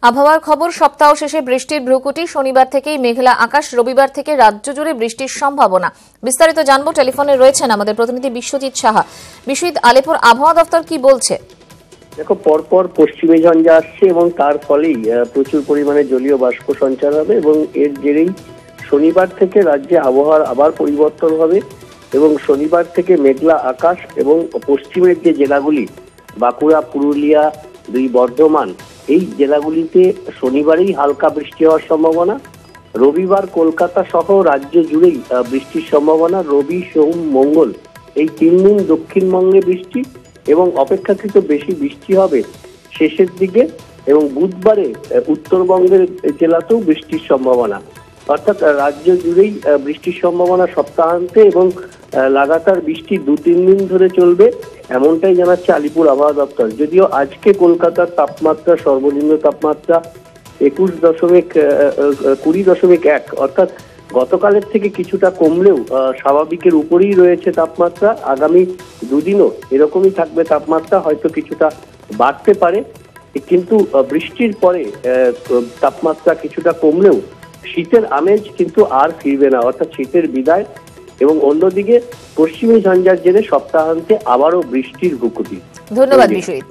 আবহাওয়ার খবর। সপ্তাহ শেষে বৃষ্টির ভ্রুকুটি। শনিবার থেকেই মেঘলা আকাশ, রবিবার থেকে রাজ্য জুড়ে বৃষ্টির সম্ভাবনা। বিস্তারিত জানবো, টেলিফোনে রয়েছেন আমাদের প্রতিনিধি বিশ্বজিৎ সাহা। বিশ্বজিৎ, আলিপুর আবহাওয়া দপ্তর কি বলছে? দেখো, পরপর পশ্চিমী ঝঞ্ঝা আসছে এবং তার ফলেই প্রচুর পরিমাণে জলীয় বাষ্প সঞ্চার হবে এবং এর জেরেই শনিবার থেকে রাজ্যে আবহাওয়ার আবার পরিবর্তন হবে এবং শনিবার থেকে মেঘলা আকাশ এবং পশ্চিমের যে জেলাগুলি বাঁকুড়া, পুরুলিয়া, বর্ধমান, এই জেলাগুলিতে শনিবারেই হালকা বৃষ্টি হওয়ার সম্ভাবনা। রবিবার কলকাতা সহ রাজ্য জুড়েই বৃষ্টির সম্ভাবনা। রবি, সোম, মঙ্গল এই 3 দিন দক্ষিণবঙ্গে বৃষ্টি এবং অপেক্ষাকৃত বেশি বৃষ্টি হবে শেষের দিকে, এবং বুধবারে উত্তরবঙ্গের জেলাতেও বৃষ্টির সম্ভাবনা। অর্থাৎ রাজ্য জুড়েই বৃষ্টির সম্ভাবনা সপ্তাহান্তে এবং লাগাতার বৃষ্টি 2-3 দিন ধরে চলবে, এমনটাই জানাচ্ছে আলিপুর আবহাওয়া দপ্তর। যদিও আজকে কলকাতার তাপমাত্রা, সর্বনিম্ন তাপমাত্রা 20.1, অর্থাৎ গতকালের থেকে কিছুটা কমলেও স্বাভাবিকের উপরেই রয়েছে তাপমাত্রা। আগামী দুদিনও এরকমই থাকবে তাপমাত্রা, হয়তো কিছুটা বাড়তে পারে, কিন্তু বৃষ্টির পরে তাপমাত্রা কিছুটা কমলেও শীতের আমেজ কিন্তু আর ফিরবে না, অর্থাৎ শীতের বিদায়। এবং অন্যদিকে পশ্চিমী ঝঞ্ঝার জেরে সপ্তাহান্তে আবারও বৃষ্টির ভ্রুকুটি। ধন্যবাদ বিশ্বজিৎ।